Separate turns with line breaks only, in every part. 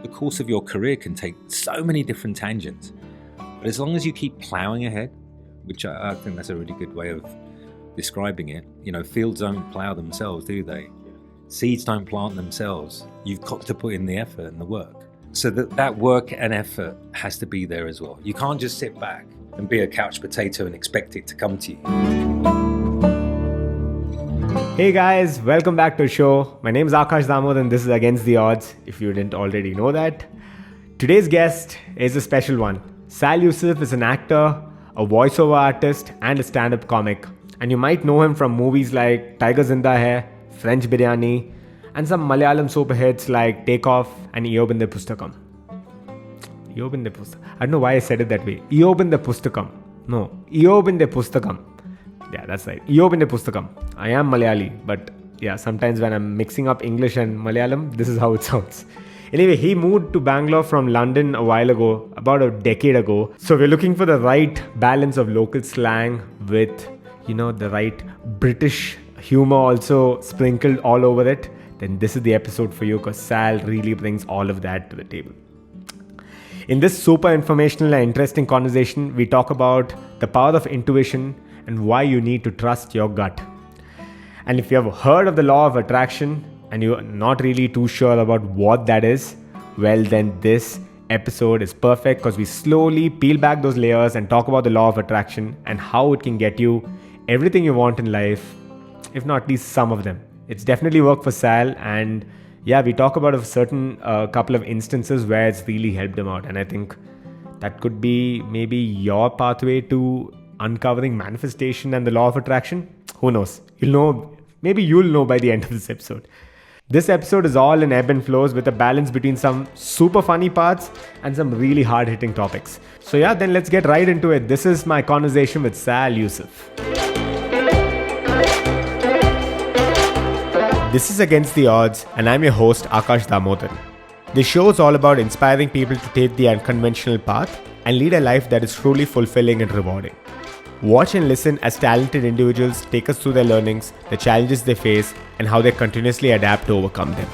the course of your career can take so many different tangents. But as long as you keep plowing ahead, which I think that's a really good way of describing it. Fields don't plow themselves, do they? Seeds don't plant themselves. You've got to put in the effort and the work. So that work and effort has to be there as well. You can't just sit back and be a couch potato and expect it to come to you.
Hey guys, welcome back to the show. My name is Akash Damod and this is Against the Odds, if you didn't already know that. Today's guest is a special one. Sal Yusuf is an actor, a voiceover artist and a stand-up comic. And you might know him from movies like Tiger Zinda Hai, French Biriyani, and some Malayalam super hits like Take Off and Iyobinthe Pusthakam. Iyobinthe Pusthakam. I don't know why I said it that way. Iyobinthe Pusthakam. No, Iyobinthe Pusthakam. Yeah, that's right. Iyobinthe Pusthakam. I am Malayali, but yeah, sometimes when I'm mixing up English and Malayalam, this is how it sounds. Anyway, he moved to Bangalore from London a while ago, about a decade ago. So we're looking for the right balance of local slang with, the right British humor also sprinkled all over it. Then this is the episode for you because Sal really brings all of that to the table. In this super informational and interesting conversation, we talk about the power of intuition and why you need to trust your gut. And if you have heard of the law of attraction and you're not really too sure about what that is, well then this episode is perfect because we slowly peel back those layers and talk about the law of attraction and how it can get you everything you want in life, if not at least some of them. It's definitely worked for Sal, and yeah, we talk about a certain couple of instances where it's really helped him out, and I think that could be maybe your pathway to uncovering manifestation and the law of attraction. Who knows? Maybe you'll know by the end of this episode. This episode is all in ebb and flows with a balance between some super funny parts and some really hard-hitting topics. So yeah, then let's get right into it. This is my conversation with Sal Yusuf. This is Against the Odds, and I'm your host, Akash Damodaran. This show is all about inspiring people to take the unconventional path and lead a life that is truly fulfilling and rewarding. Watch and listen as talented individuals take us through their learnings, the challenges they face, and how they continuously adapt to overcome them.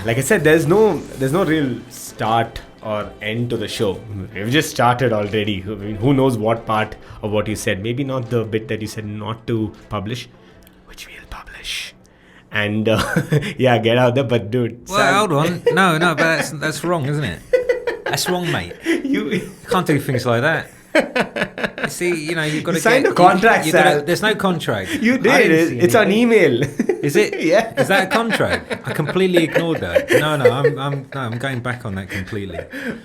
Like I said, there's no real start or end to the show. We've just started already. I mean, who knows what part of what you said? Maybe not the bit that you said not to publish, which we'll publish. And yeah, get out there. But dude,
well, hold on. No, but that's wrong, isn't it? That's wrong, mate. You can't do things like that. See, you've got to
sign a contract, Sal.
There's no contract.
You did. It's on email.
Is it?
Yeah.
Is that a contract? I completely ignored that. No, I'm going back on that completely.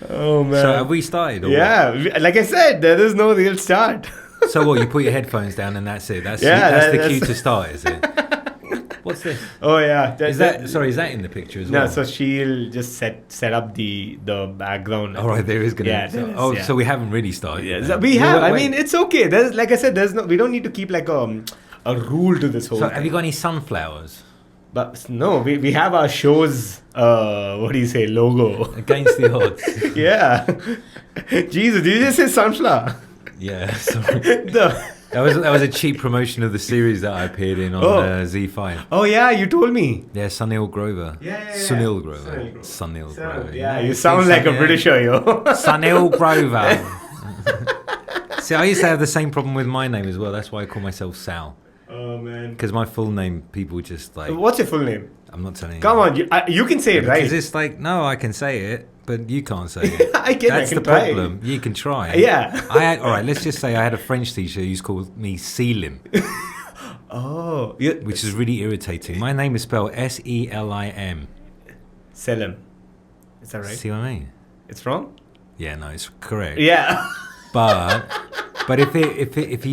Oh man.
So have we started? Or
yeah.
What?
Like I said, there is no real start.
So what? You put your headphones down and that's it. That's the cue to start, is it? What's this?
Oh yeah.
Is that in the picture as well?
No, so she'll just set up the background.
All right, there is going to.
Yeah.
So we haven't really started.
Yeah, we have. I mean, it's okay. There's, like I said, we don't need to keep like a rule to this whole thing.
Have you got any sunflowers?
But no, we have our show's logo.
Against the Odds.
Yeah. Jesus, did you just say sunflower?
Yeah, sorry. That was a cheap promotion of the series that I appeared in on Z5.
Oh yeah, you told me.
Yeah, Sunil Grover.
Yeah.
Sunil Grover. Sunil Grover.
Yeah, you sound like a Britisher, yo.
Sunil Grover. See, I used to have the same problem with my name as well. That's why I call myself Sal.
Oh man.
Because my full name, people just like.
What's your full name?
I'm not telling you.
Come on, you can say it right.
Because it's like, no, I can say it. But you can't say it.
That's
the problem. You can try.
Yeah.
All right, let's just say I had a French teacher who's called me Selim.
Oh.
Which is really irritating. My name is spelled Selim.
Selim. Is that right?
See what I mean?
It's wrong?
Yeah, no, it's correct.
Yeah.
But if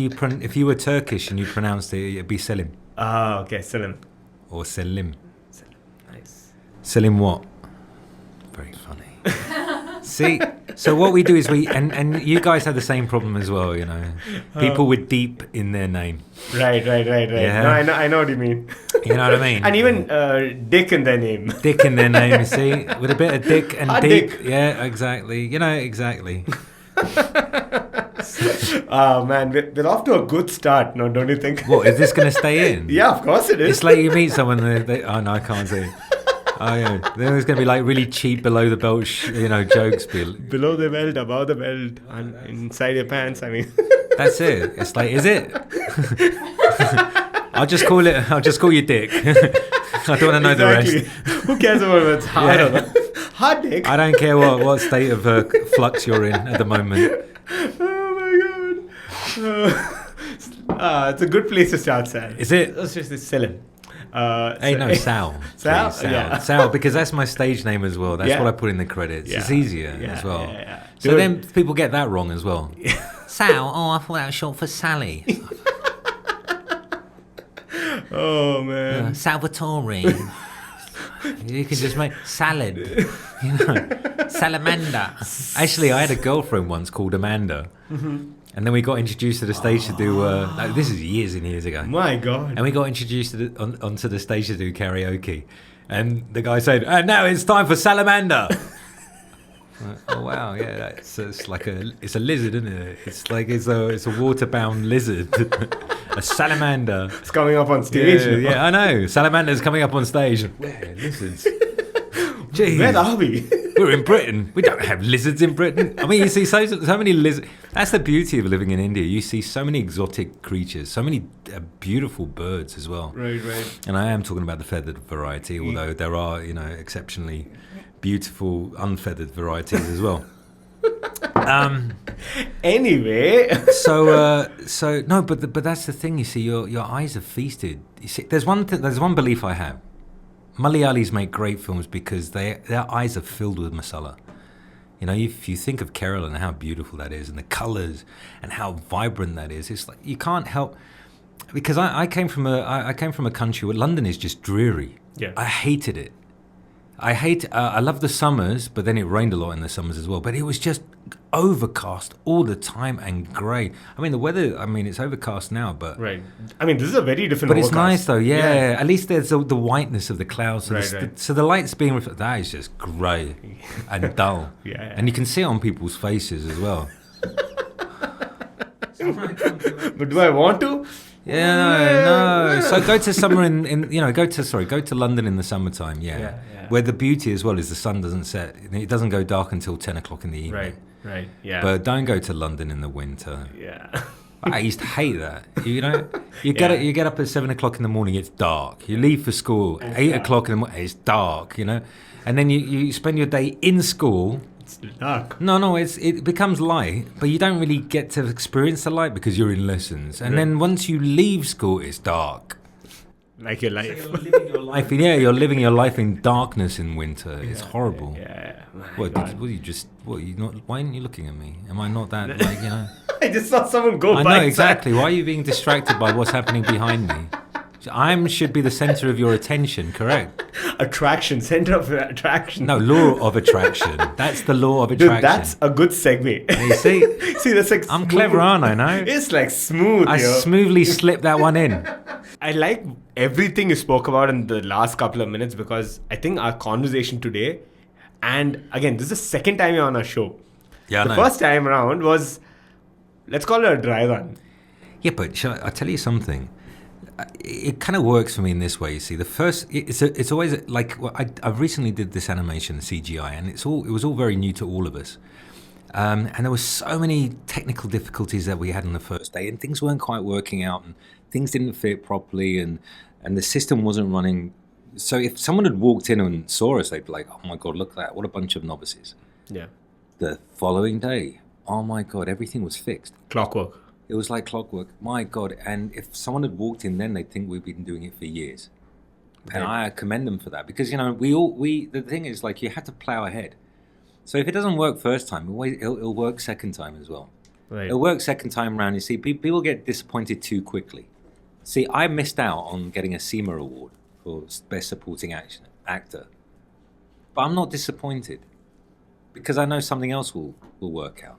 you were Turkish and you pronounced it, it'd be Selim.
Ah, okay, Selim.
Or Selim.
Nice.
Selim what? Very funny. See, so what we do is and you guys have the same problem as well, people with deep in their name.
Right.
Yeah.
No, I know what you mean.
You know what I mean?
And even Dick in their name.
Dick in their name, you see, with a bit of dick and
Hard
deep.
dick.
Yeah, exactly. Exactly.
Oh man, we're off to a good start, no, don't you think?
What, is this going to stay in?
Yeah, of course it is.
It's like you meet someone, oh no, I can't say. Oh yeah, then there's going to be like really cheap below the belt, jokes.
Below the belt, above the belt, and inside your pants. I mean,
that's it. It's like, is it? I'll just call you Dick. I don't want to know the rest.
Who cares about what's hard or not? Hard Dick.
I don't care what state of flux you're in at the moment.
Oh my god. It's a good place to start, Sal.
Is it?
Let's just sell him.
Sal.
Sal?
Please, Sal.
Yeah.
Sal, because that's my stage name as well. That's what I put in the credits.
Yeah.
It's easier as well.
Yeah.
So then people get that wrong as well. Sal? Oh, I thought that was short for Sally.
Oh man.
Salvatore. You can just make salad. Salamander. Actually, I had a girlfriend once called Amanda. Mm-hmm. And then we got introduced to the stage to do, this is years and years ago.
My God.
And we got introduced onto the stage to do karaoke. And the guy said, and now it's time for Salamander. Oh, wow, yeah, it's a lizard, isn't it? It's like, it's a water-bound lizard. A salamander.
It's coming up on stage.
Yeah, I know. Salamander's coming up on stage. Where? Lizards? Jeez.
Where are we?
We're in Britain. We don't have lizards in Britain. I mean, you see so many lizards. That's the beauty of living in India. You see so many exotic creatures, so many beautiful birds as well.
Right.
And I am talking about the feathered variety, although there are, exceptionally beautiful unfeathered varieties as well.
Anyway.
So no, but that's the thing. You see, your eyes are feasted. You see, there's one belief I have. Malayalis make great films because their eyes are filled with masala. If you think of Kerala and how beautiful that is, and the colours and how vibrant that is, it's like you can't help. Because I came from a country where London is just dreary.
Yeah.
I hated it. I love the summers, but then it rained a lot in the summers as well. But it was just overcast all the time and grey. I mean, the weather, it's overcast now, but...
Right. I mean, this is a very different
But
overcast.
it's nice, though, yeah. At least there's the whiteness of the clouds. So,
Right.
So the light's being reflected. That is just grey and dull.
Yeah.
And you can see it on people's faces as well.
But do I want to?
Yeah, no. So go to summer go to London in the summertime,
Yeah.
Where the beauty as well is the sun doesn't set. It doesn't go dark until 10 o'clock in the evening.
Right, yeah.
But don't go to London in the winter.
Yeah.
I used to hate that. You get up at 7 o'clock in the morning, it's dark. You leave for school, 8 o'clock in the morning, it's dark, And then you spend your day in school.
It's dark.
No, it becomes light, but you don't really get to experience the light because you're in lessons. And then once you leave school, it's dark.
Like your life.
So you're living your life. You're living your life in darkness in winter. It's horrible.
Yeah.
Why aren't you looking at me? Am I not that
I just saw someone go by.
I know exactly. Why are you being distracted by what's happening behind me? I should be the center of your attention, correct?
Attraction, center of attraction.
No, law of attraction. That's the law of attraction.
Dude, that's a good segue.
You see,
that's like
I'm
smooth.
clever, aren't I? No,
It's like smooth.
I smoothly slipped that one in.
I like everything you spoke about in the last couple of minutes because I think our conversation today, and again, this is the second time you're on our show.
Yeah,
the first time around was, let's call it a dry run.
Yeah, but shall I tell you something? It kind of works for me in this way. You see, the first, it's always like I recently did this animation CGI, and it was all very new to all of us. And there were so many technical difficulties that we had on the first day, and things weren't quite working out, and things didn't fit properly, and the system wasn't running. So if someone had walked in and saw us, they'd be like, "Oh my God, look at that! What a bunch of novices!"
Yeah.
The following day, oh my God, everything was fixed.
Clockwork.
It was like clockwork. My God. And if someone had walked in then, they'd think we've been doing it for years. And I commend them for that because, the thing is, like, you have to plow ahead. So if it doesn't work first time, it'll work second time as well.
Right.
It'll work second time around. You see, people get disappointed too quickly. See, I missed out on getting a SEMA award for Best Supporting Actor. But I'm not disappointed because I know something else will work out.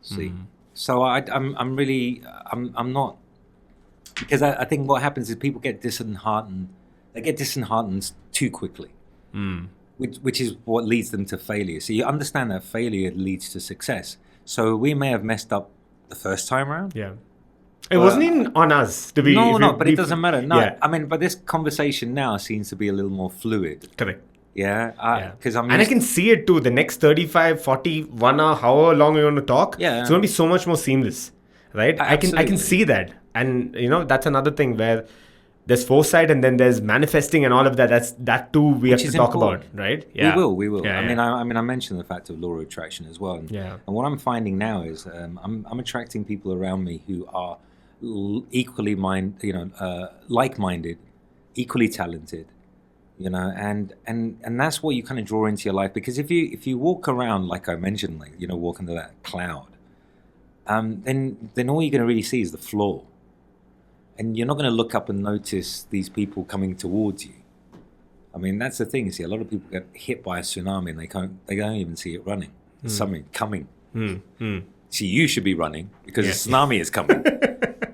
See, so I'm really not, because I think what happens is people get disheartened. They get disheartened too quickly, which is what leads them to failure. So you understand that failure leads to success. So we may have messed up the first time around.
Yeah. It wasn't even on us to be.
No, but it doesn't matter. No,
Yeah.
I mean, but this conversation now seems to be a little more fluid.
Correct.
Yeah, because
And I can see it too. The next 35, 40, 1 hour, however long you're going to talk,
Yeah.
it's going to be so much more seamless, right? I can
Absolutely.
see that. And, that's another thing where there's foresight and then there's manifesting and all of that. That too we have to
is
talk
important.
about, right? Yeah.
We will.
Yeah,
I mean, I mentioned the fact of law of attraction as well. And,
Yeah.
and what I'm finding now is I'm attracting people around me who are equally like-minded, equally talented, and that's what you kind of draw into your life. Because if you walk around, like I mentioned, like, walk into that cloud, then all you're going to really see is the floor. And you're not going to look up and notice these people coming towards you. I mean, that's the thing. You see, a lot of people get hit by a tsunami and they don't even see it running. It's something coming. See, you should be running because a tsunami is coming,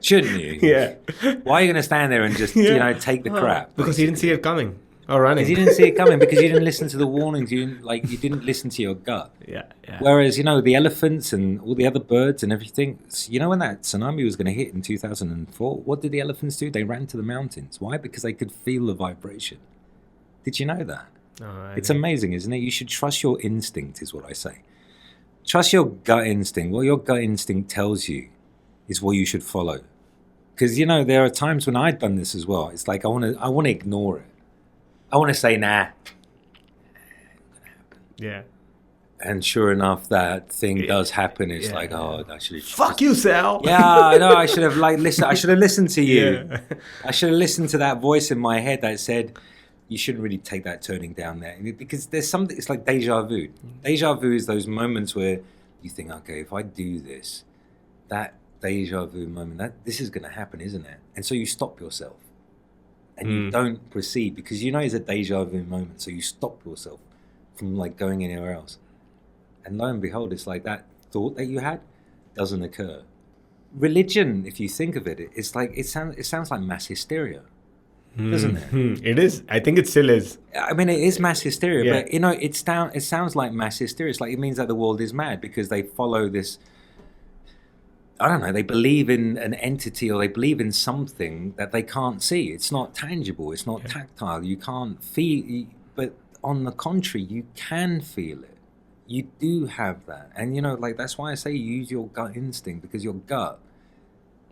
shouldn't you?
Yeah.
Why are you going to stand there and just take the crap?
Because you didn't see it coming or running.
Because you didn't see it coming. Because you didn't listen to the warnings. You didn't listen to your gut.
Yeah.
Whereas, the elephants and all the other birds and everything, when that tsunami was going to hit in 2004, what did the elephants do? They ran to the mountains. Why? Because they could feel the vibration. Did you know that? It's amazing, isn't it? You should trust your instinct, is what I say. Trust your gut instinct. What your gut instinct tells you is what you should follow. Because, there are times when I've done this as well. It's like I want to ignore it. I want to say, nah.
Yeah.
And sure enough, that thing does happen. It's like, oh, actually,
Fuck you, Sal.
Yeah, I know. I should have listened. I should have listened to you.
Yeah.
I should have listened to that voice in my head that said, you shouldn't really take that turning down there, because there's something. It's like deja vu. Deja vu is those moments where you think, okay, if I do this, that deja vu moment, this is going to happen, isn't it? And so you stop yourself, and you don't proceed because it's a deja vu moment. So you stop yourself from going anywhere else, and lo and behold, it's like that thought that you had doesn't occur. Religion, if you think of it, it's like it sounds like mass hysteria. Doesn't it?
It is. I think it still is.
I mean, it is mass hysteria, but it sounds like mass hysteria. It's like it means that the world is mad because they follow this. I don't know. They believe in an entity or they believe in something that they can't see. It's not tangible. It's not tactile. You can't feel. But on the contrary, you can feel it. You do have that, and that's why I say use your gut instinct, because your gut,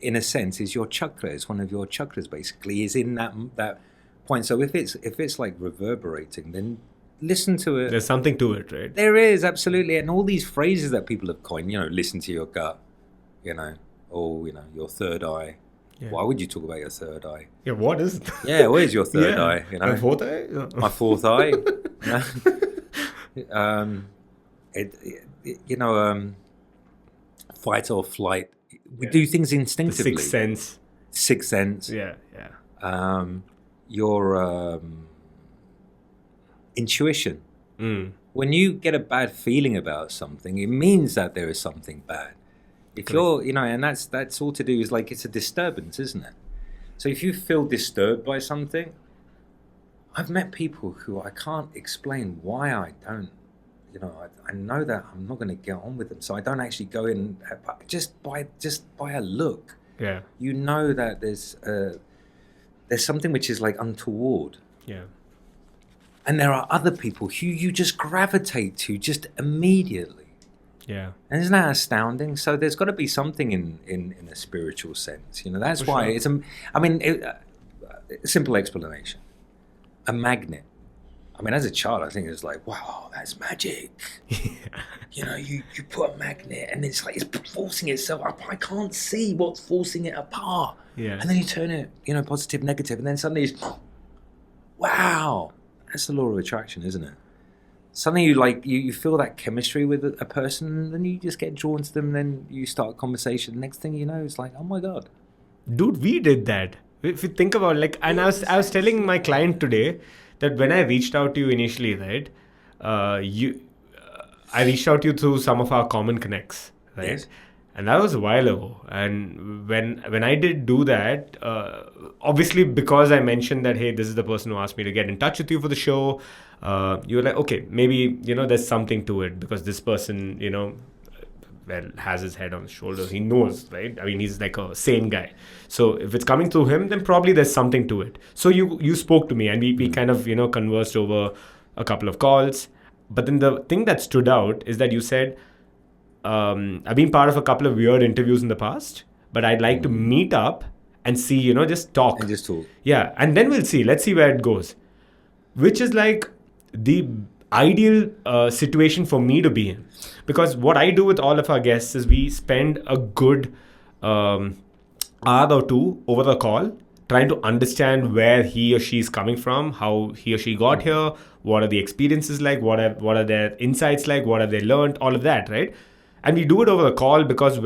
in a sense, is your chakra. It's one of your chakras, basically, is in that point. So if it's like reverberating, then listen to it.
There's something to it, right?
There is, absolutely. And all these phrases that people have coined, listen to your gut, or your third eye. Yeah. Why would you talk about your third eye?
Yeah, what is it?
Yeah, where's your third eye?
My fourth eye?
My fourth eye. Fight or flight. We do things instinctively.
The
Sixth sense.
Yeah.
Your intuition. When you get a bad feeling about something, it means that there is something bad. If you're, and that's all to do is it's a disturbance, isn't it? So if you feel disturbed by something, I've met people who I can't explain why I don't. I know that I'm not going to get on with them, so I don't actually go in. Just by a look, that there's something which is untoward.
Yeah.
And there are other people who you just gravitate to just immediately.
Yeah.
And isn't that astounding? So there's got to be something in a spiritual sense. That's why it's a simple explanation. A magnet. I mean, as a child, I think it's like, wow, that's magic. You put a magnet and it's forcing itself up. I can't see what's forcing it apart.
Yeah.
And then you turn it, positive, negative, and then suddenly it's, wow. That's the law of attraction, isn't it? Suddenly you feel that chemistry with a person, and then you just get drawn to them, and then you start a conversation. Next thing you know, it's like, oh my God.
Dude, we did that. If you think about and I was telling my client today that when I reached out to you initially, right, I reached out to you through some of our common connects, right?
Yes.
And that was a while ago. And when I did do that, obviously because I mentioned that, hey, this is the person who asked me to get in touch with you for the show, you were like, okay, maybe, there's something to it because this person, has his head on his shoulders. He knows, right? I mean, he's like a sane guy. So if it's coming through him, then probably there's something to it. So you spoke to me and we kind of, conversed over a couple of calls. But then the thing that stood out is that you said, I've been part of a couple of weird interviews in the past, but I'd like to meet up and see, just talk.
And just talk.
Yeah. And then we'll see. Let's see where it goes. Which is like the ideal situation for me to be in. Because what I do with all of our guests is we spend a good hour or two over the call trying to understand where he or she is coming from, how he or she got here, what are the experiences like, what are their insights like, what have they learned, all of that, right? And we do it over the call because,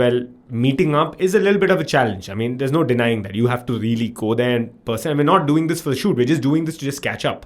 meeting up is a little bit of a challenge. I mean, there's no denying that. You have to really go there in person. And we're not doing this for the shoot. We're just doing this to just catch up,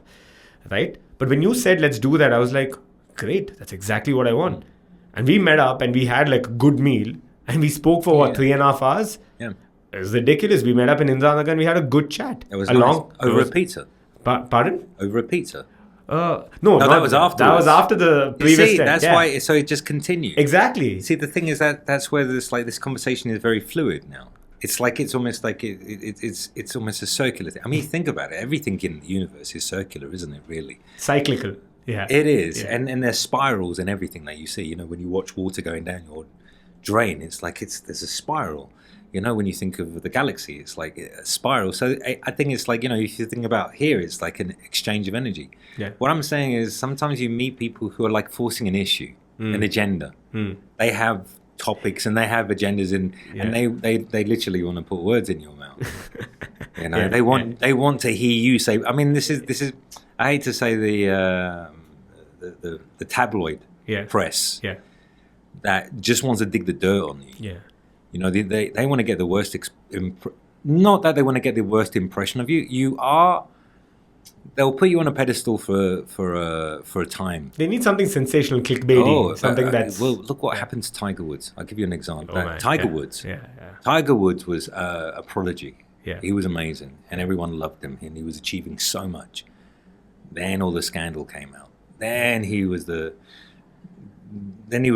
right? But when you said, let's do that, I was like, great, that's exactly what I want. And we met up and we had like a good meal and we spoke for 3.5 hours.
Yeah.
It was ridiculous. We met up in Indranagar and we had a good chat.
It was nice. Over a pizza.
Pardon?
Over a pizza.
No,
that was after.
That was after the previous time.
That's why. So it just continued.
Exactly.
See, the thing is that's where this conversation is very fluid now. It's almost like it's almost a circular thing. I mean, think about it. Everything in the universe is circular, isn't it? Really.
Cyclical. Yeah.
It is,
yeah.
and there's spirals and everything that you see. When you watch water going down your drain, it's like there's a spiral. When you think of the galaxy, it's like a spiral. So I think it's like, if you think about here, it's like an exchange of energy.
Yeah.
What I'm saying is sometimes you meet people who are like forcing an issue, an agenda. They have topics and they have agendas and they literally want to put words in your mouth. They want to hear you say, I mean, this is I hate to say the tabloid press that just wants to dig the dirt on you.
Yeah.
They want to get the worst. Not that they want to get the worst impression of you. They'll put you on a pedestal for a time.
They need something sensational, clickbaity, something that's.
Well, look what happened to Tiger Woods. I'll give you an example. Tiger Woods.
Yeah.
Tiger Woods was a prodigy.
Yeah.
He was amazing, and everyone loved him, and he was achieving so much. Then all the scandal came out. Then he was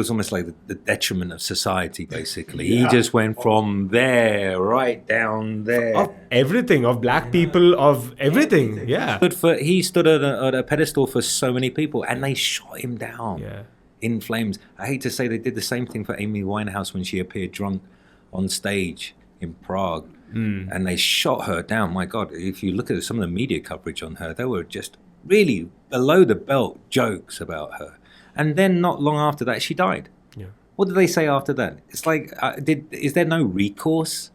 almost like the detriment of society, basically. He just went from there right down there.
Of everything, of black people, of everything. Yeah.
He stood at a pedestal for so many people, and they shot him down in flames. I hate to say they did the same thing for Amy Winehouse when she appeared drunk on stage in Prague. And they shot her down. My God, if you look at some of the media coverage on her, they were just really below the belt jokes about her. And then not long after that, she died.
Yeah.
What did they say after that? It's like, is there no recourse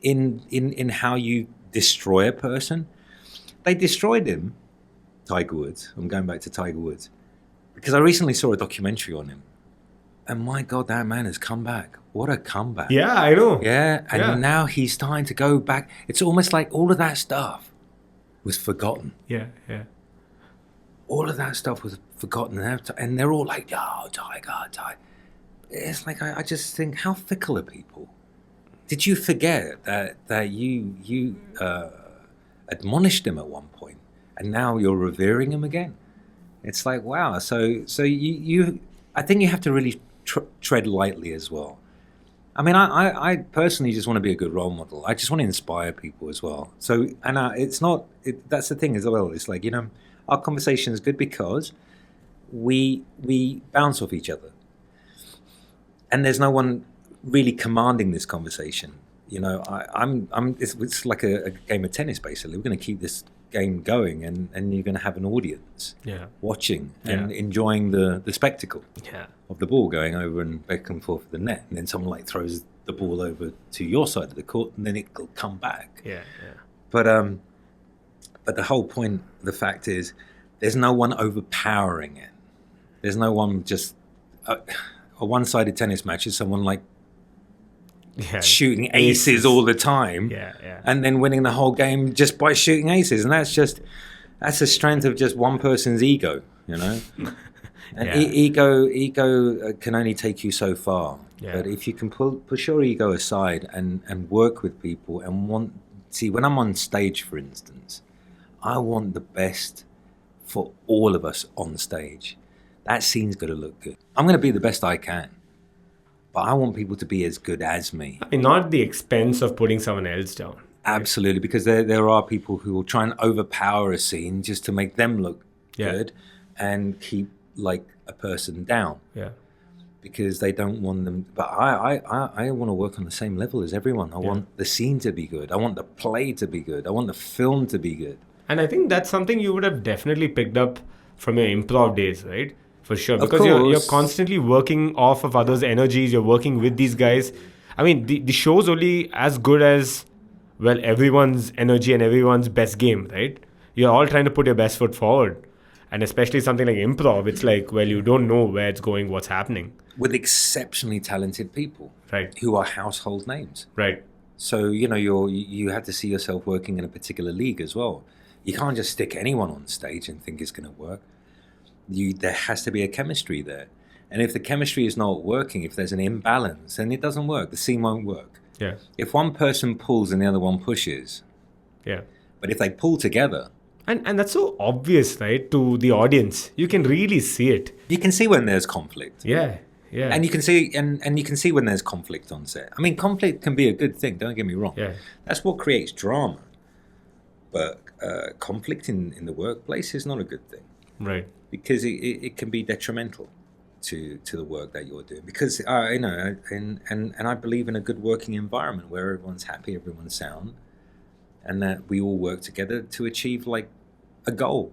in how you destroy a person? They destroyed him, Tiger Woods. I'm going back to Tiger Woods. Because I recently saw a documentary on him. And my God, that man has come back. What a comeback.
Yeah, I know.
Yeah, and now he's starting to go back. It's almost like all of that stuff was forgotten.
Yeah.
All of that stuff was forgotten, and they're all like, "Yo, Tiger." It's like I just think, how fickle are people? Did you forget that you admonished him at one point, and now you're revering him again? It's like, wow. So you I think you have to really tread lightly as well. I mean, I personally just want to be a good role model. I just want to inspire people as well. So, and that's the thing as well. It's like, our conversation is good because we bounce off each other, and there's no one really commanding this conversation. It's like a game of tennis. Basically, we're going to keep this game going, and you're going to have an audience watching and enjoying the spectacle of the ball going over and back and forth the net, and then someone like throws the ball over to your side of the court, and then it'll come back. But the whole point, the fact is, there's no one overpowering it. There's no one just a one-sided tennis match is someone like shooting aces all the time, and then winning the whole game just by shooting aces, and that's the strength of just one person's ego, And ego can only take you so far.
Yeah.
But if you can push your ego aside and work with people and see, when I'm on stage, for instance, I want the best for all of us on stage. That scene's got to look good. I'm going to be the best I can, but I want people to be as good as me.
Not at the expense of putting someone else down.
Absolutely, because there are people who will try and overpower a scene just to make them look good and keep like a person down.
Yeah.
Because they don't want them. But I want to work on the same level as everyone. I want the scene to be good. I want the play to be good. I want the film to be good.
And I think that's something you would have definitely picked up from your improv days, right? For sure.
Of
Because you're
course.
constantly working off of others' energies. You're working with these guys. I mean, the show's only as good as, well, everyone's energy and everyone's best game, right? You're all trying to put your best foot forward. And especially something like improv, it's like, well, you don't know where it's going, what's happening.
With exceptionally talented people.
Right.
Who are household names.
Right.
So, you have to see yourself working in a particular league as well. You can't just stick anyone on stage and think it's going to work. There has to be a chemistry there. And if the chemistry is not working, if there's an imbalance, then it doesn't work. The scene won't work.
Yeah.
If one person pulls and the other one pushes.
Yeah.
But if they pull together.
And that's so obvious, right, to the audience. You can really see it.
You can see when there's conflict.
Yeah. Yeah.
And you can see and you can see when there's conflict on set. I mean, conflict can be a good thing, don't get me wrong.
Yeah.
That's what creates drama. But conflict in the workplace is not a good thing.
Right.
Because it can be detrimental to the work that you're doing. Because and I believe in a good working environment where everyone's happy, everyone's sound, and that we all work together to achieve like a goal.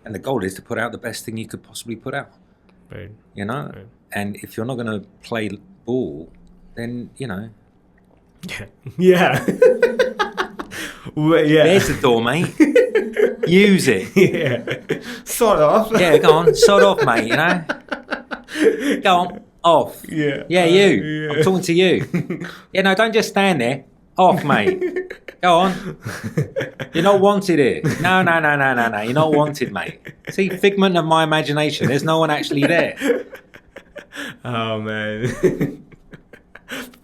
And the goal is to put out the best thing you could possibly put out.
Right.
Right. And if you're not going to play ball, then
Yeah. Yeah. Well, yeah.
There's the door, mate. Use it.
Yeah. Sort of.
Yeah, go on. Sod off, mate, Go on. Off.
Yeah.
Yeah, you.
Yeah.
I'm talking to you. Yeah, no, don't just stand there. Off, mate. Go on. You're not wanted here. No. You're not wanted, mate. See, figment of my imagination. There's no one actually there.
Oh, man.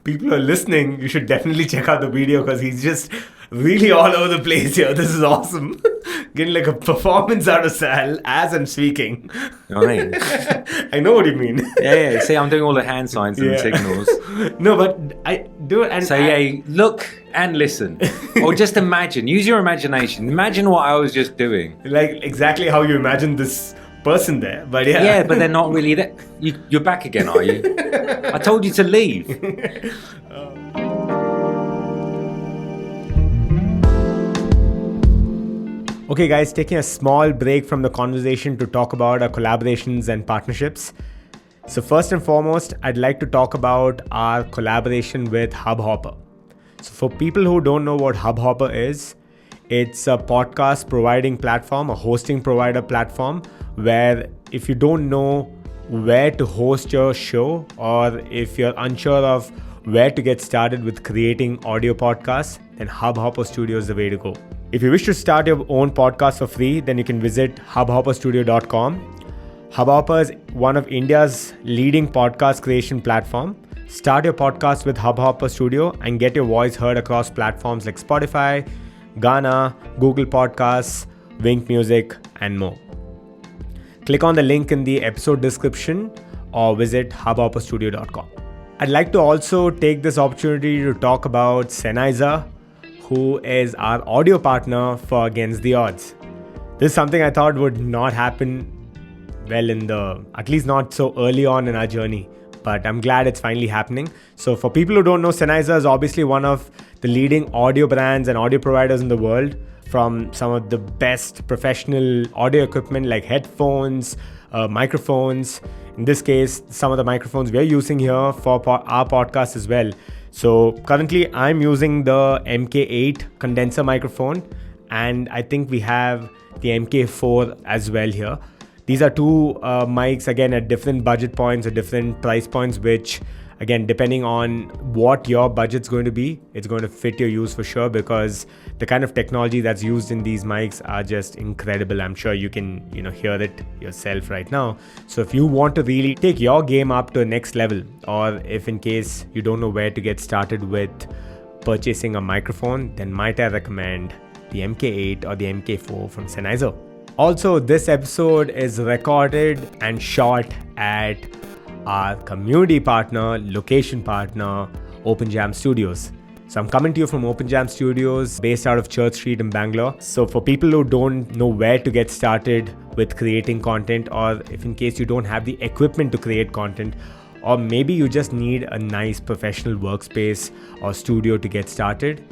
People who are listening, you should definitely check out the video because he's just really all over the place here. This is awesome. Getting like a performance out of Sal as I'm speaking.
You know what I mean?
I know what you mean.
Yeah. See, I'm doing all the hand signs and signals.
No, but I do it. And
so, look and listen. Or just imagine. Use your imagination. Imagine what I was just doing.
Like exactly how you imagine this person there. But yeah.
Yeah, but they're not really there. You're back again, are you? I told you to leave.
Okay, guys, taking a small break from the conversation to talk about our collaborations and partnerships. So first and foremost, I'd like to talk about our collaboration with Hubhopper. So for people who don't know what Hubhopper is, it's a podcast providing platform, a hosting provider platform, where if you don't know where to host your show or if you're unsure of where to get started with creating audio podcasts, then Hubhopper Studio is the way to go. If you wish to start your own podcast for free, then you can visit hubhopperstudio.com. Hubhopper is one of India's leading podcast creation platform. Start your podcast with Hubhopper Studio and get your voice heard across platforms like Spotify, Gaana, Google Podcasts, Wink Music, and more. Click on the link in the episode description or visit hubhopperstudio.com. I'd like to also take this opportunity to talk about Sennheiser, who is our audio partner for Against the Odds. This is something I thought would not happen at least not so early on in our journey, but I'm glad it's finally happening. So for people who don't know, Sennheiser is obviously one of the leading audio brands and audio providers in the world, from some of the best professional audio equipment like headphones, microphones. In this case, some of the microphones we're using here for our podcast as well. So currently I'm using the MK8 condenser microphone, and I think we have the MK4 as well here. These are two mics, again, at different budget points, at different price points, which Again, depending on what your budget's going to be, it's going to fit your use for sure, because the kind of technology that's used in these mics are just incredible. I'm sure you can, hear it yourself right now. So if you want to really take your game up to the next level, or if in case you don't know where to get started with purchasing a microphone, then might I recommend the MK8 or the MK4 from Sennheiser. Also, this episode is recorded and shot at our community partner, location partner, Open Jam Studios. So I'm coming to you from Open Jam Studios based out of Church Street in Bangalore. So for people who don't know where to get started with creating content, or if in case you don't have the equipment to create content, or maybe you just need a nice professional workspace or studio to get started,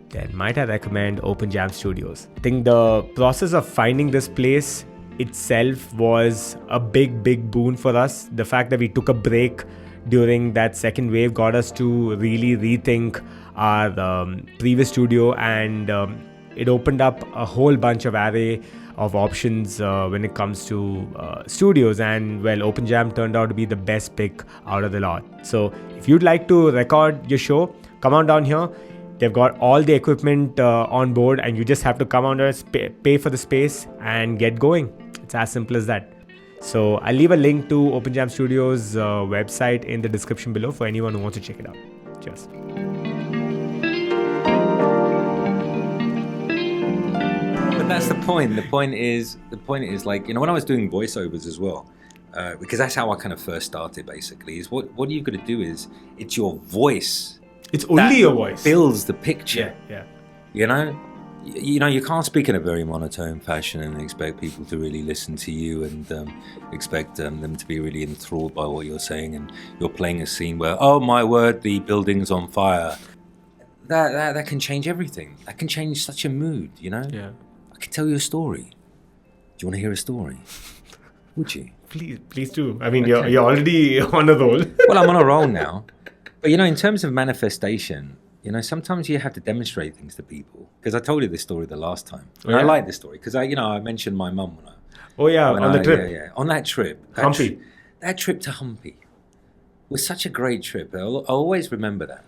then might I recommend Open Jam Studios. I think the process of finding this place itself was a big boon for us. The fact that we took a break during that second wave got us to really rethink our previous studio, and it opened up a whole bunch of array of options when it comes to studios, and well, Open Jam turned out to be the best pick out of the lot. So if you'd like to record your show, come on down here. They've got all the equipment on board, and you just have to come on there, pay for the space and get going. It's as simple as that. So I'll leave a link to Open Jam Studios website in the description below for anyone who wants to check it out. Cheers.
But that's the point. The point is like, when I was doing voiceovers as well, because that's how I kind of first started basically, is what you've got to do is, it's your voice.
It's only your voice.
Builds the picture.
Yeah.
You can't speak in a very monotone fashion and expect people to really listen to you, and expect them to be really enthralled by what you're saying, and you're playing a scene where, oh my word, the building's on fire. That can change everything. That can change such a mood, Yeah. I could tell you a story. Do you want to hear a story? Would you?
Please do. I mean, okay. You're already on a roll.
Well, I'm on a roll now. But, in terms of manifestation, sometimes you have to demonstrate things to people. Because I told you this story the last time. And I like this story because, I mentioned my mum
on the trip.
Yeah. On that trip.
Humpy.
That trip to Humpy was such a great trip. I'll always remember that.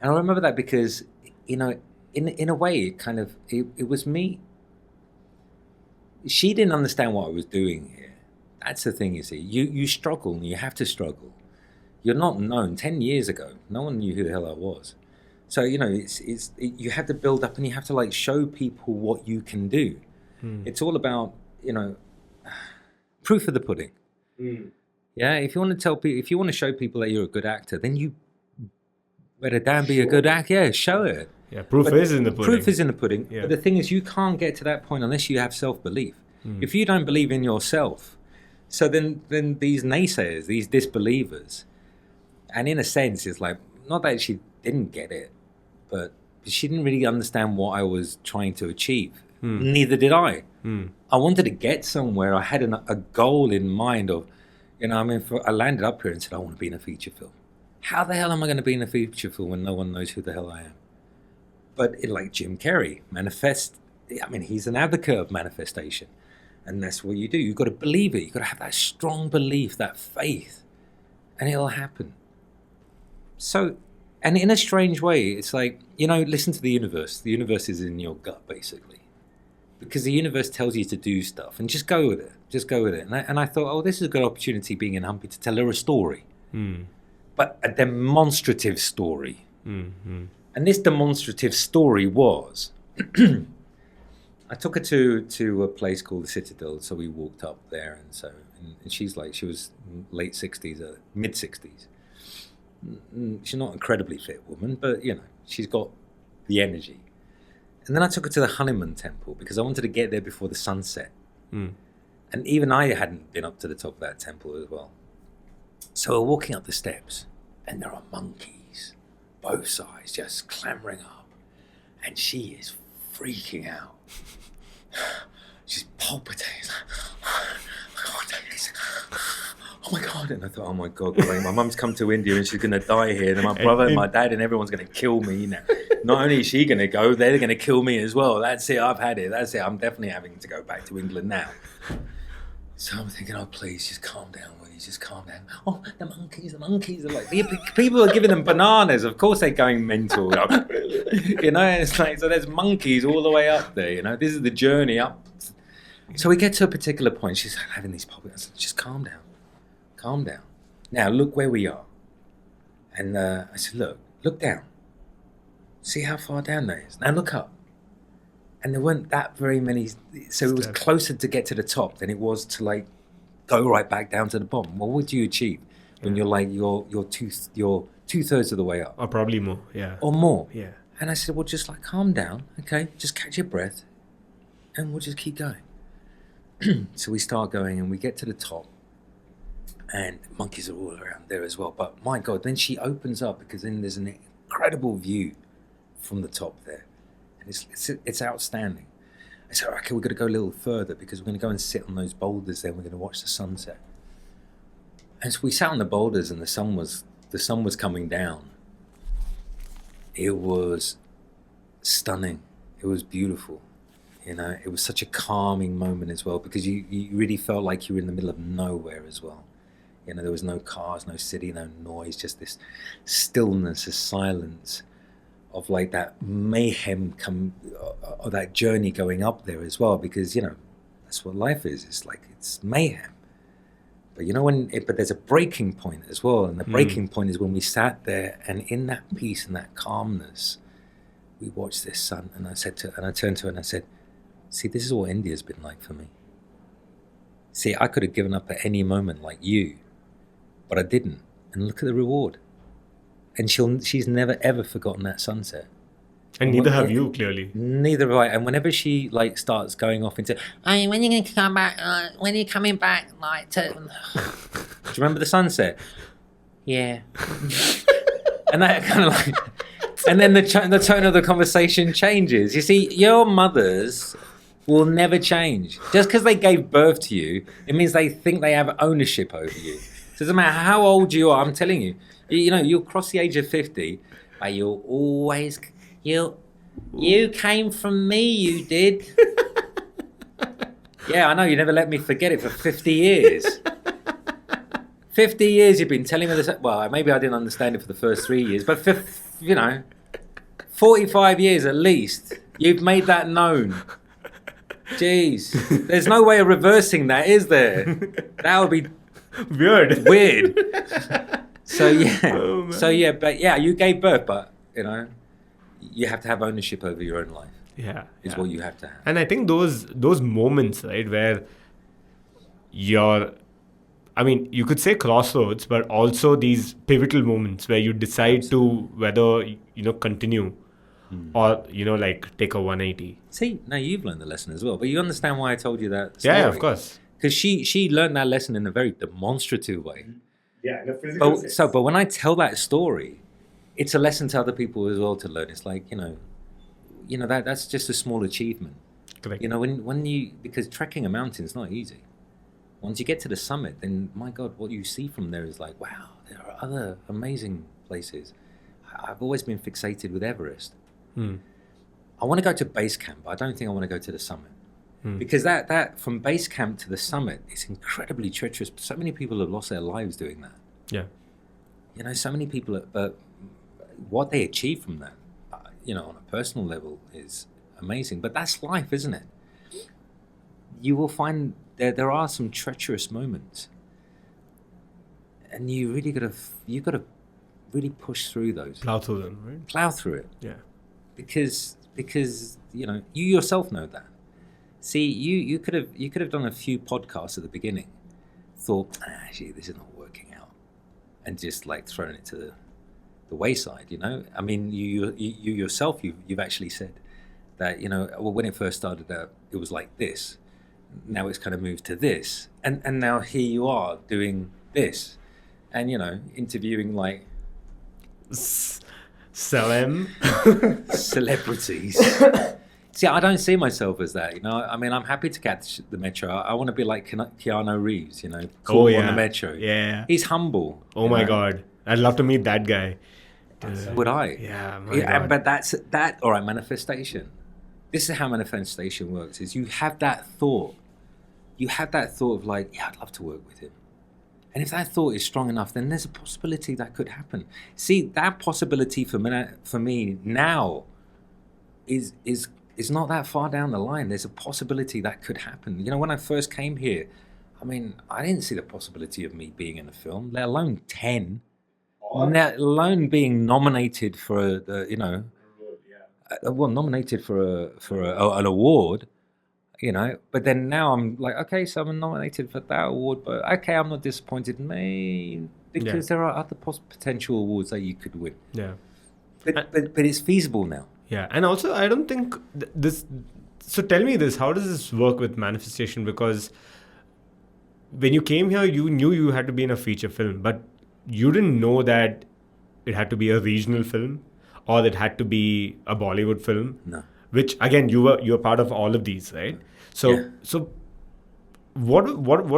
And I remember that because, in a way, it was me. She didn't understand what I was doing here. That's the thing, you see. You struggle, and you have to struggle. You're not known. 10 years ago, no one knew who the hell I was. So, you have to build up, and you have to show people what you can do. It's all about, proof of the pudding. Yeah, if you want to show people that you're a good actor, then you better damn be a good actor. Yeah, show it.
Yeah, proof is in the pudding.
Proof is in the pudding. Yeah. But the thing is, you can't get to that point unless you have self-belief. If you don't believe in yourself, so then these naysayers, these disbelievers, and in a sense, it's like, not that she didn't get it, but she didn't really understand what I was trying to achieve. Neither did I. I wanted to get somewhere. I had a goal in mind of, I landed up here and said, I want to be in a feature film. How the hell am I going to be in a feature film when no one knows who the hell I am? But like Jim Carrey, he's an advocate of manifestation. And that's what you do. You've got to believe it. You've got to have that strong belief, that faith, and it'll happen. So, and in a strange way, it's like, listen to the universe. The universe is in your gut, basically. Because the universe tells you to do stuff, and just go with it. Just go with it. And I thought, this is a good opportunity being in Humpy to tell her a story. But a demonstrative story. And this demonstrative story was, I took her to a place called the Citadel, so we walked up there, and she was late 60s, mid 60s. She's not an incredibly fit woman, but she's got the energy. And then I took her to the Hanuman temple because I wanted to get there before the sunset. And even I hadn't been up to the top of that temple as well. So we're walking up the steps, and there are monkeys, both sides, just clambering up. And she is freaking out. She's palpitating. Oh my God. And I thought, oh my God, great. My mum's come to India and she's going to die here. And my brother and my dad and everyone's going to kill me now. Not only is she going to go, they're going to kill me as well. That's it. I've had it. That's it. I'm definitely having to go back to England now. So I'm thinking, oh, please, just calm down, Woody, just calm down. Oh, the monkeys are like, people are giving them bananas. Of course they're going mental. It's like, so there's monkeys all the way up there, this is the journey up. So we get to a particular point, she's having these pop. I said, just calm down. Now, look where we are. And I said, look down. See how far down there is. Now look up. And there weren't that very many, so it was closer to get to the top than it was to like go right back down to the bottom. Well, what do you achieve when you're like you're 2/3 of the way up?
Or probably more, yeah.
Or more.
Yeah.
And I said, well, just like calm down, okay? Just catch your breath, and we'll just keep going. So we start going, and we get to the top, and monkeys are all around there as well. But my God, then she opens up because then there's an incredible view from the top there. And it's outstanding. I said, okay, we're going to go a little further because we're going to go and sit on those boulders there. And we're going to watch the sunset. And so we sat on the boulders, and the sun was coming down. It was stunning. It was beautiful. It was such a calming moment as well because you really felt like you were in the middle of nowhere as well. There was no cars, no city, no noise, just this stillness, this silence of like that mayhem or that journey going up there as well, because that's what life is. It's like it's mayhem, but but there's a breaking point as well, and the breaking point is when we sat there and in that peace and that calmness, we watched this sun. And I turned to her and I said, "See, this is what India's been like for me. See, I could have given up at any moment like you, but I didn't. And look at the reward." And she's never ever forgotten that sunset.
And neither have you, clearly.
Neither have I. And whenever she like starts going off into, "Hey, when are you going to come back? When are you coming back? Like, do you remember the sunset?" Yeah. And that kind of like, and then the tone of the conversation changes. You see, your mothers will never change. Just because they gave birth to you, it means they think they have ownership over you. So it doesn't matter how old you are. I'm telling you. You'll cross the age of 50, but you'll always, you came from me, you did. Yeah, I know, you never let me forget it for 50 years. 50 years you've been telling me this. Well, maybe I didn't understand it for the first 3 years, but 45 years at least, you've made that known. Jeez, there's no way of reversing that, is there? That would be weird. But you gave birth, but you have to have ownership over your own life.
Yeah,
is what you have to have.
And I think those moments, right, where you could say crossroads, but also these pivotal moments where you decide to whether continue or like take a 180.
See, now you've learned the lesson as well, but you understand why I told you that story.
Yeah, of course.
Because she learned that lesson in a very demonstrative way.
Yeah, in a physical sense.
But when I tell that story, it's a lesson to other people as well to learn. It's like, that's just a small achievement.
Correct.
Because trekking a mountain is not easy. Once you get to the summit, then my God, what you see from there is like, wow, there are other amazing places. I've always been fixated with Everest. I want to go to base camp, but I don't think I want to go to the summit. Because that from base camp to the summit is incredibly treacherous. So many people have lost their lives doing that.
Yeah.
So many people, but what they achieve from that, on a personal level is amazing. But that's life, isn't it? You will find there are some treacherous moments, and you got to really push through those.
Plow through them, right?
Plow through it.
Yeah.
Because you yourself know that. See, you could have done a few podcasts at the beginning, thought, actually, this is not working out, and just like thrown it to the wayside. I mean, you yourself, you've actually said that when it first started out, it was like this. Now it's kind of moved to this, and now here you are doing this, and interviewing like celebrities. See, I don't see myself as that, I mean, I'm happy to catch the metro. I want to be like Keanu Reeves, cool on the metro.
Yeah.
He's humble.
Oh my God. I'd love to meet that guy.
So would I.
Yeah, my God.
But that's all right, manifestation. This is how manifestation works, is you have that thought. you have that thought of like, yeah, I'd love to work with him. And if that thought is strong enough, then there's a possibility that could happen. See, that possibility for me now is not that far down the line. There's a possibility that could happen. You know, when I first came here, I mean, I didn't see the possibility of me being in a film, let alone 10, let alone being nominated for the, you know, nominated for an award. You know, but then now I'm like, okay, so I'm nominated for that award, but okay, I'm not disappointed, because there are other potential awards that you could win.
Yeah,
but it's feasible now.
Yeah, and also I don't think this. So tell me this: how does this work with manifestation? Because when you came here, you knew you had to be in a feature film, but you didn't know that it had to be a regional film or that it had to be a Bollywood film.
No.
Which again, you were part of all of these, right? So what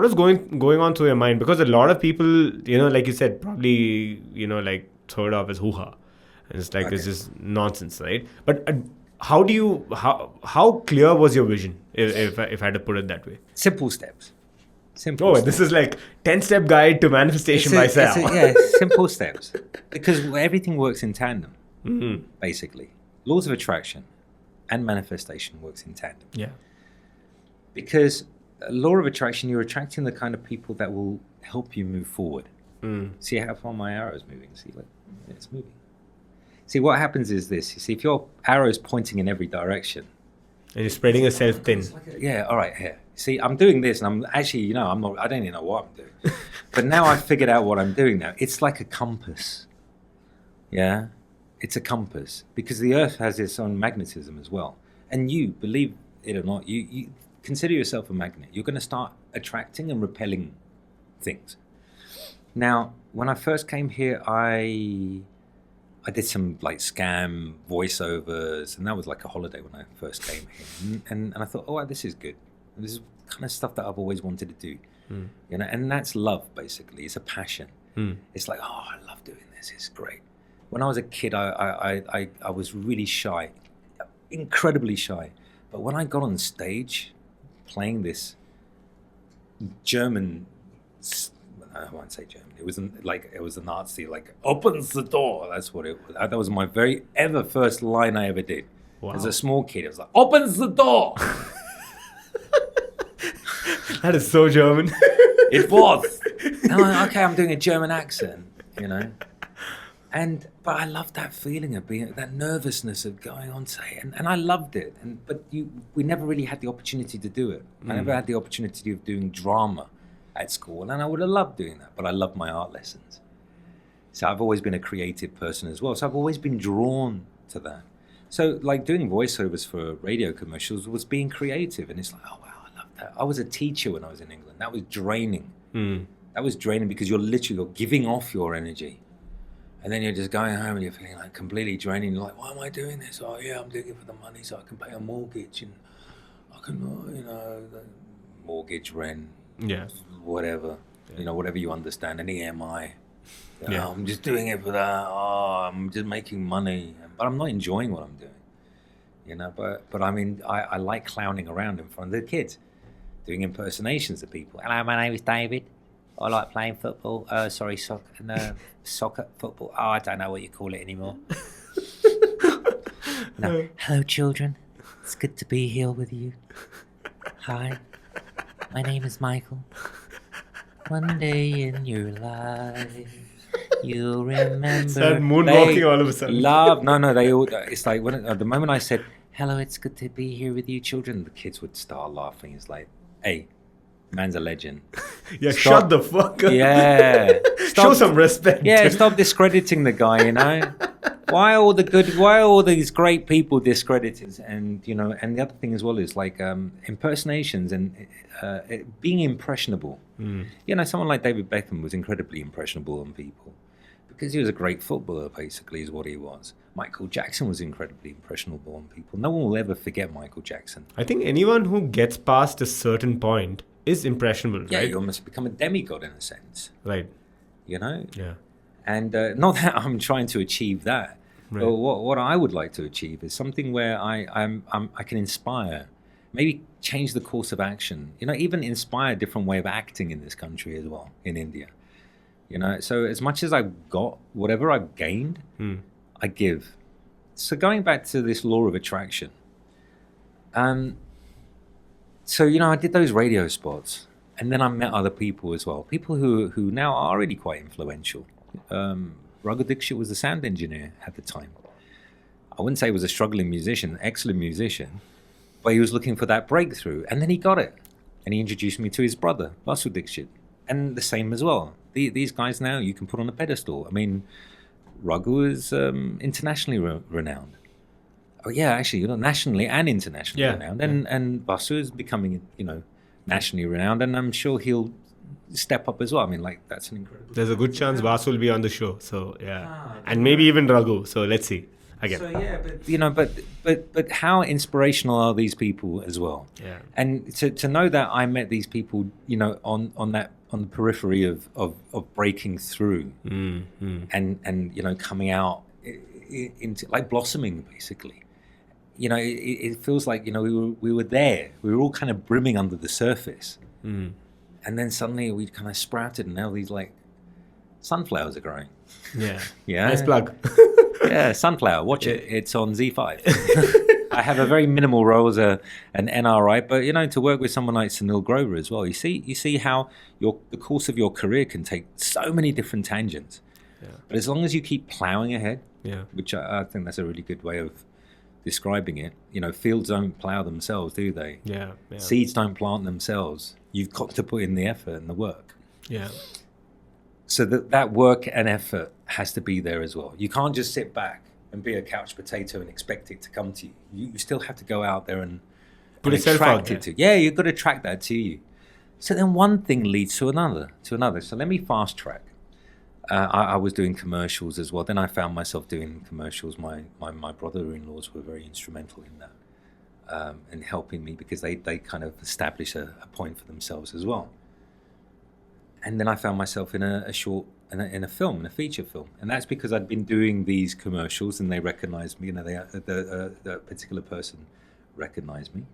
is going on through your mind? Because a lot of people, you know, like you said, probably, you know, like throw it off as hoo-ha, and it's like it's just nonsense, right? But how clear was your vision, if I had to put it that way?
Simple steps.
This is like 10-step guide to manifestation by Sal.
Simple steps, because everything works in tandem. Basically, laws of attraction and manifestation works in tandem.
Yeah.
Because law of attraction, you're attracting the kind of people that will help you move forward. See how far my arrow's moving? See, like, it's moving. See, what happens is this. You see, if your arrow's pointing in every direction,
and you're spreading yourself thin.
All right, here. See, I'm doing this, and I'm actually, you know, I don't even know what I'm doing. But now I've figured out what I'm doing now. It's like a compass. Yeah? It's a compass, because the Earth has its own magnetism as well. And you, believe it or not, you consider yourself a magnet. You're going to start attracting and repelling things. Now, when I first came here, I did some like scam voiceovers, and that was like a holiday when I first came here. And I thought, oh, this is good. This is kind of stuff that I've always wanted to do. You know, and that's love, basically. It's a passion. It's like, oh, I love doing this. It's great. When I was a kid, I was really shy, incredibly shy. But when I got on stage playing this German, I won't say German, it was a Nazi, like, opens the door. That's what it was. That was my very first line I ever did. Wow. As a small kid, it was like, opens the door.
That is so German.
It was. And I'm like, okay, I'm doing a German accent, you know. But I loved that feeling of being, that nervousness of going on stage, and I loved it. But we never really had the opportunity to do it. I never had the opportunity of doing drama at school, and I would have loved doing that. But I loved my art lessons. So I've always been a creative person as well. So I've always been drawn to that. So like doing voiceovers for radio commercials was being creative, and it's like, oh wow, I love that. I was a teacher when I was in England. That was draining. That was draining because you're giving off your energy. And then you're just going home and you're feeling like completely draining. You're like, why am I doing this? Oh, yeah, I'm doing it for the money so I can pay a mortgage and I can, you know, the mortgage, rent, whatever, you know, whatever you understand, an EMI. I'm just doing it for that. Oh, I'm just making money. But I'm not enjoying what I'm doing, you know. But I mean, I like clowning around in front of the kids, doing impersonations of people. Hello, my name is David. I like playing football. Soccer, football. Oh, I don't know what you call it anymore. No. Hello, children. It's good to be here with you. Hi, my name is Michael. One day in your life, you'll remember.
Start moonwalking all of a sudden.
They all. It's like the moment I said, "Hello, it's good to be here with you, children," the kids would start laughing. It's like, hey. Man's a legend.
Shut the fuck up.
Yeah.
Show some respect.
Yeah, stop discrediting the guy, you know. Why are all these great people discredited? And, you know, and the other thing as well is like impersonations and being impressionable. You know, someone like David Beckham was incredibly impressionable on people because he was a great footballer, basically, is what he was. Michael Jackson was incredibly impressionable on people. No one will ever forget Michael Jackson.
I think anyone who gets past a certain point is impressionable, right?
Yeah, you almost become a demigod in a sense.
Right.
You know?
Yeah.
And not that I'm trying to achieve that. Right. But what I would like to achieve is something where I can inspire maybe change the course of action, even inspire a different way of acting in this country as well, in India. So as much as I've got, whatever I've gained, I give. So going back to this law of attraction, so, I did those radio spots, and then I met other people as well, people who now are already quite influential. Raghu Dixit was the sound engineer at the time. I wouldn't say he was a struggling musician, excellent musician, but he was looking for that breakthrough, and then he got it. And he introduced me to his brother, Vasu Dixit, and the same as well. These guys now you can put on a pedestal. I mean, Raghu is internationally renowned. Oh yeah, actually, nationally and internationally renowned, and Vasu is becoming, nationally renowned, and I'm sure he'll step up as well. I mean, that's an incredible.
There's a good chance Vasu will be on the show, so and maybe even Raghu. So let's see. Again.
So but how inspirational are these people as well?
Yeah.
And to know that I met these people, on the periphery of breaking through, and coming out into blossoming basically. It feels like we were there. We were all kind of brimming under the surface, and then suddenly we kind of sprouted, and now these sunflowers are growing.
Yeah.
Yeah.
Nice plug.
Yeah, Sunflower. Watch it. It's on Z5. I have a very minimal role as an NRI, but to work with someone like Sunil Grover as well. You see how the course of your career can take so many different tangents.
Yeah.
But as long as you keep plowing ahead,
which
I think that's a really good way of describing it. Fields don't plow themselves, do they?
Yeah.
Seeds don't plant themselves. You've got to put in the effort and the work.
Yeah.
So that work and effort has to be there as well. You can't just sit back and be a couch potato and expect it to come to you. You still have to go out there and
put yourself out there.
Yeah, you've got to attract that to you. So then one thing leads to another. So let me fast track. I was doing commercials as well. Then I found myself doing commercials. My brother-in-laws were very instrumental in that, in helping me, because they kind of established a point for themselves as well. And then I found myself in a feature film, and that's because I'd been doing these commercials, and they recognized me. The particular person recognized me,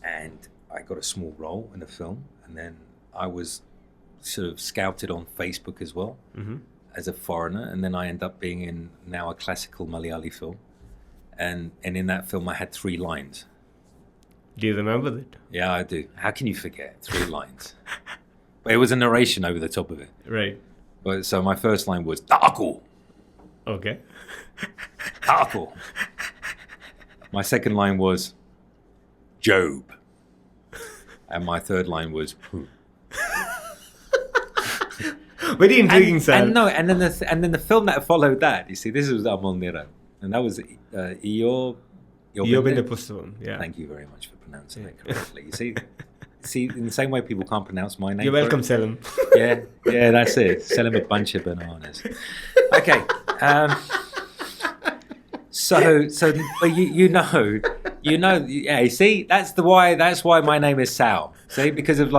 and I got a small role in a film. And then I was sort of scouted on Facebook as well, as a foreigner, and then I end up being in now a classical Malayali film, and in that film I had 3 lines.
Do you remember that?
Yeah, I do. How can you forget 3 lines? But it was a narration over the top of it.
Right.
But so my first line was Taku.
Okay.
Taku. My second line was Job. And my third line was Who.
Very intriguing, Sal.
And then the film that followed that, you see, this was Amal Nira, and that was Iyobinthe
Pusthakam. Yeah.
Thank you very much for pronouncing it correctly. You see, in the same way people can't pronounce my name.
You're welcome, Selim.
Yeah, that's it. Sell him a bunch of bananas. Okay. But yeah. You see, that's why my name is Sal. See, because of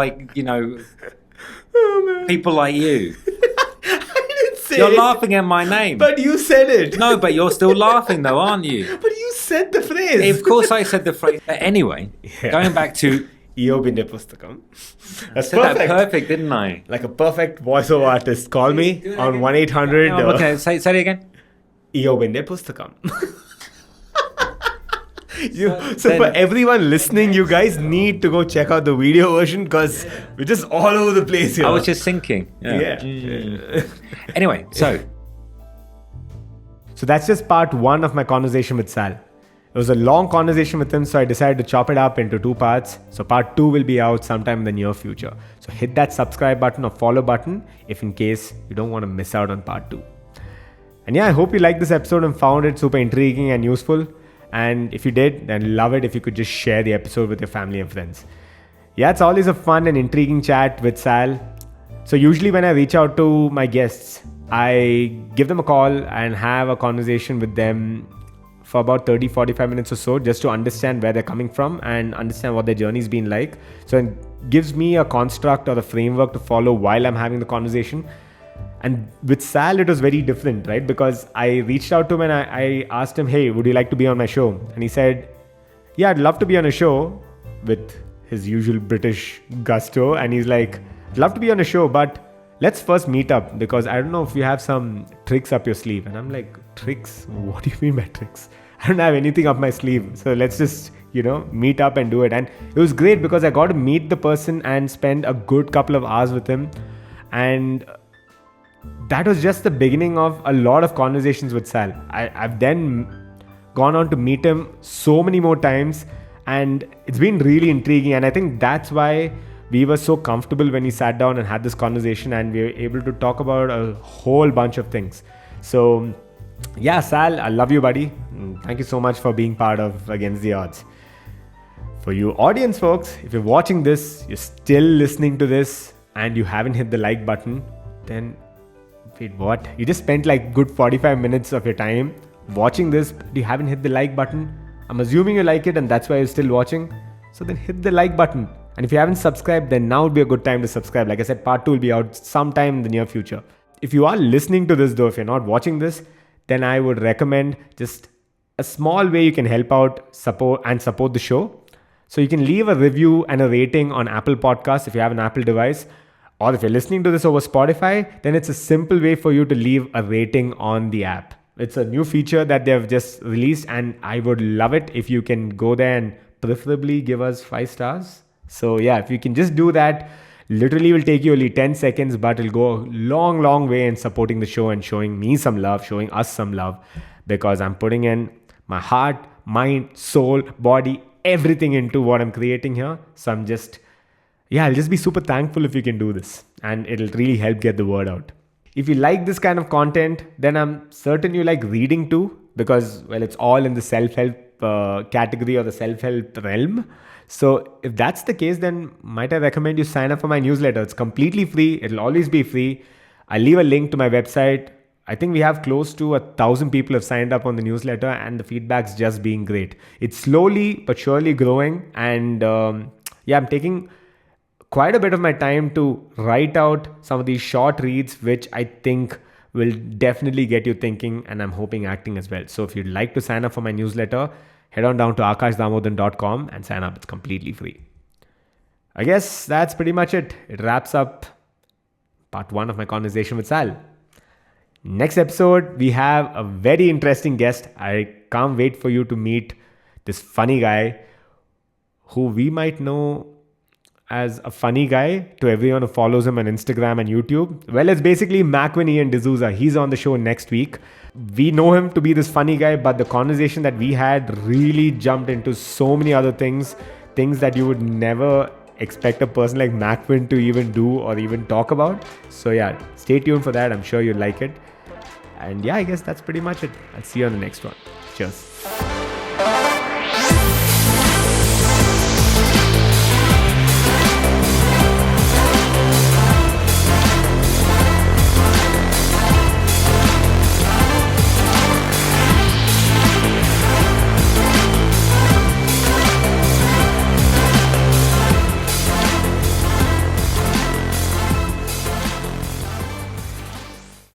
people like you. You're laughing at my name.
But you said it.
No, but you're still laughing though, aren't you?
But you said the phrase.
Of course I said the phrase. But anyway, going back to
Iyobinthe Pusthakam. That's
perfect.
perfect.
That perfect, didn't I?
Like a perfect voiceover artist. Call me on 1-800.
Okay, say it again.
Iyobinthe Pusthakam. So for everyone listening, you guys need to go check out the video version, because we're just all over the place here.
I was just thinking. Yeah. Anyway, so
that's just part 1 of my conversation with Sal. It was a long conversation with him, so I decided to chop it up into 2 parts. So part 2 will be out sometime in the near future. So hit that subscribe button or follow button if in case you don't want to miss out on part 2. And yeah, I hope you liked this episode and found it super intriguing and useful. And if you did, then love it if you could just share the episode with your family and friends. Yeah, it's always a fun and intriguing chat with Sal. So usually when I reach out to my guests, I give them a call and have a conversation with them for about 30-45 minutes or so, just to understand where they're coming from and understand what their journey's been like. So it gives me a construct or a framework to follow while I'm having the conversation. And with Sal, it was very different, right? Because I reached out to him and I asked him, hey, would you like to be on my show? And he said, yeah, I'd love to be on a show, with his usual British gusto, and he's like, I'd love to be on a show, but let's first meet up because I don't know if you have some tricks up your sleeve. And I'm like, tricks? What do you mean by tricks? I don't have anything up my sleeve. So let's just, meet up and do it. And it was great because I got to meet the person and spend a good couple of hours with him. And that was just the beginning of a lot of conversations with Sal. I've then gone on to meet him so many more times, and it's been really intriguing. And I think that's why we were so comfortable when we sat down and had this conversation, and we were able to talk about a whole bunch of things. So yeah, Sal, I love you, buddy. Thank you so much for being part of Against the Odds. For you audience folks, if you're watching this, you're still listening to this and you haven't hit the like button, then wait, what? You just spent like good 45 minutes of your time watching this, but you haven't hit the like button. I'm assuming you like it and that's why you're still watching. So then hit the like button. And if you haven't subscribed, then now would be a good time to subscribe. Like I said, part 2 will be out sometime in the near future. If you are listening to this though, if you're not watching this, then I would recommend just a small way you can help out, support the show. So you can leave a review and a rating on Apple Podcasts if you have an Apple device. Or if you're listening to this over Spotify, then it's a simple way for you to leave a rating on the app. It's a new feature that they've just released, and I would love it if you can go there and preferably give us 5 stars. So yeah, if you can just do that, literally will take you only 10 seconds, but it'll go a long, long way in supporting the show and showing me some love, showing us some love, because I'm putting in my heart, mind, soul, body, everything into what I'm creating here. So I'll just be super thankful if you can do this, and it'll really help get the word out. If you like this kind of content, then I'm certain you like reading too, because, well, it's all in the self-help category or the self-help realm. So if that's the case, then might I recommend you sign up for my newsletter. It's completely free. It'll always be free. I'll leave a link to my website. I think we have close to 1,000 people have signed up on the newsletter, and the feedback's just being great. It's slowly but surely growing, and I'm taking quite a bit of my time to write out some of these short reads, which I think will definitely get you thinking, and I'm hoping acting as well. So if you'd like to sign up for my newsletter, head on down to akashdamodan.com and sign up. It's completely free. I guess that's pretty much it. It wraps up part 1 of my conversation with Sal. Next episode, we have a very interesting guest. I can't wait for you to meet this funny guy who we might know as a funny guy to everyone who follows him on Instagram and YouTube. Well, it's basically Macwin Ian D'Souza. He's on the show next week. We know him to be this funny guy, but the conversation that we had really jumped into so many other things that you would never expect a person like Macwin to even do or even talk about. So yeah, stay tuned for that. I'm sure you'll like it. And yeah, I guess that's pretty much it. I'll see you on the next one. Cheers.